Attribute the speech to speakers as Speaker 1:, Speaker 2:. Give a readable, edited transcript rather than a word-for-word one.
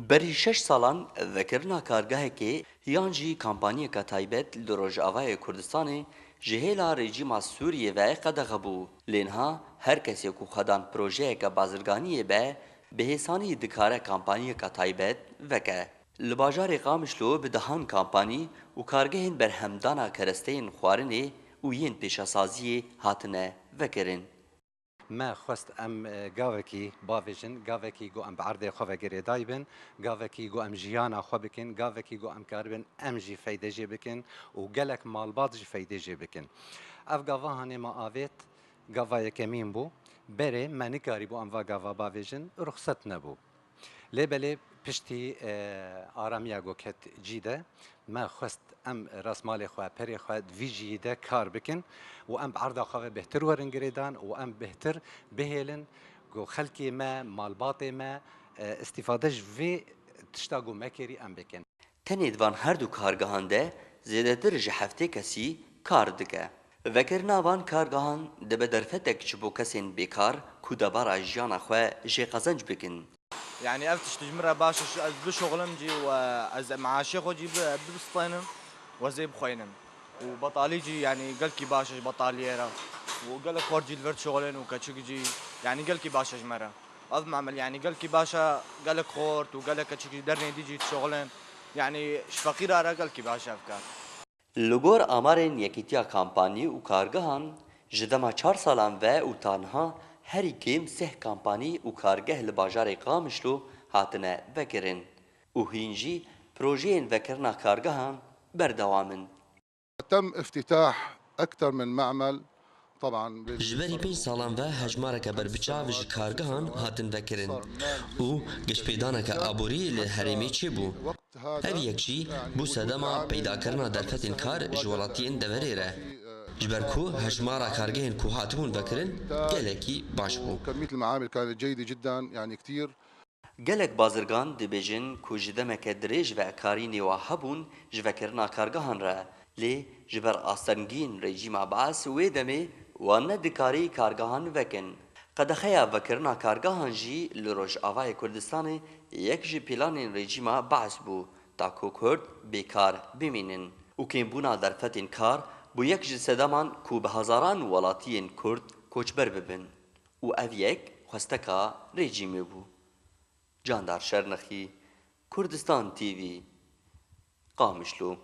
Speaker 1: بەری 6 ساڵان vekirina kargehekê yan jî kampanyeka taybet li Rojavayê Kurdistanê ji hêla rejîma Sûriyê ve qedexebû. Lênha her kesê ku xwedan projeyeka bazirganiyê be, bihêsanî dikare kampanyeka taybet veke. Li bajarê Qamişlo bi dehan kampanî û kargehên berhemdana keresteyên xwarinê û yên pêşasaziyê hatine vekirin.
Speaker 2: ما خواست ام گاوکی باویجن گاوکی گو ام بعرض خو وگری دایبن گاوکی گو ام جیانا خو بکن گاوکی گو ام کاربن ام جی فایده جی بکن و گلک مالبات جی فایده جی بکن اف گاوا هانی ما آویت گاوای کمین بو بره منیکاری بو ام و گاوا باویجن رخصت نبو لبلی پشتی آرامیا گو کت جیده ما خواست ام راسمال خو پری خو ویجی ده کار بکن و ام بعرض خو بهتر ورن گریدان و ام بهتر بهلن گو خلکی ما مالبات ما استفاده و تشتاگو مکری ام بکن
Speaker 1: tenê divan her du kargehan de zêdetir ji heftê kesî kar dike. Vekirina van kargehan dibe derfetek ji bo kesên bêkar ku debara jiyana xwe jê qezenc bikin.
Speaker 3: يعني افتش تجمرة باشا بشغلم جي ومعاشي خو جي بسطينم وزي بخوينم وبطالي جي يعني قلكي باشا بطاليرا وقال خورجي الفرد شغلين وكاتشوك جي يعني قلكي باشا جمرة أظم عمل يعني قلكي باشا قالك خورت وقالك كاتشوك درني دي جي شغلين يعني شفقير ara قلكي باشا أفكار
Speaker 1: Li gor amarên Yekîtiya Kampanî û Kargehan ji dema 4 salan ve û tanha herî kêm seh kampanî û kargeh li bajarê Qamişlo hatine vekirin û hîn jî projeyên vekirina kargehan berdewam in.
Speaker 4: تم افتتاح أكثر من معمل طبعا
Speaker 5: ji berî 5 salan ve hejmareke berbiçav ji kargehan hatin vekirin û giştpêdaneke aborî li herêmê çêbû. Ev yek jî bû sedema peydakirina derfetên kar ji welatiyên deverê re. Ji ber ku hejmara kargehên ku hatibûn vekirin gelekî baş bû.
Speaker 4: كمية المعامل كانت جيدة جدا يعني كثير.
Speaker 1: Gelek bazirgan dibêjin ku ji demeke dirêj ve karî nêwa hebûn ji vekirina kargehan re lê ji ber astengîn rejîma Baas wê demê wan nedikarî kargehan vekin. Qedexeya vekirina kargehan jî li Rojavayê Kurdistanê yek ji pîlanên rejîma Baas bû ta ku Kurd bêkar bimînin û kêmbûna derfetên kar bû yek ji sedeman ku bi hezaran welatiyên Kurd koçber bibin û ev yek xwesteka rejîmê bû. Candar Şernexî, Kurdistan TV, Qamişlo.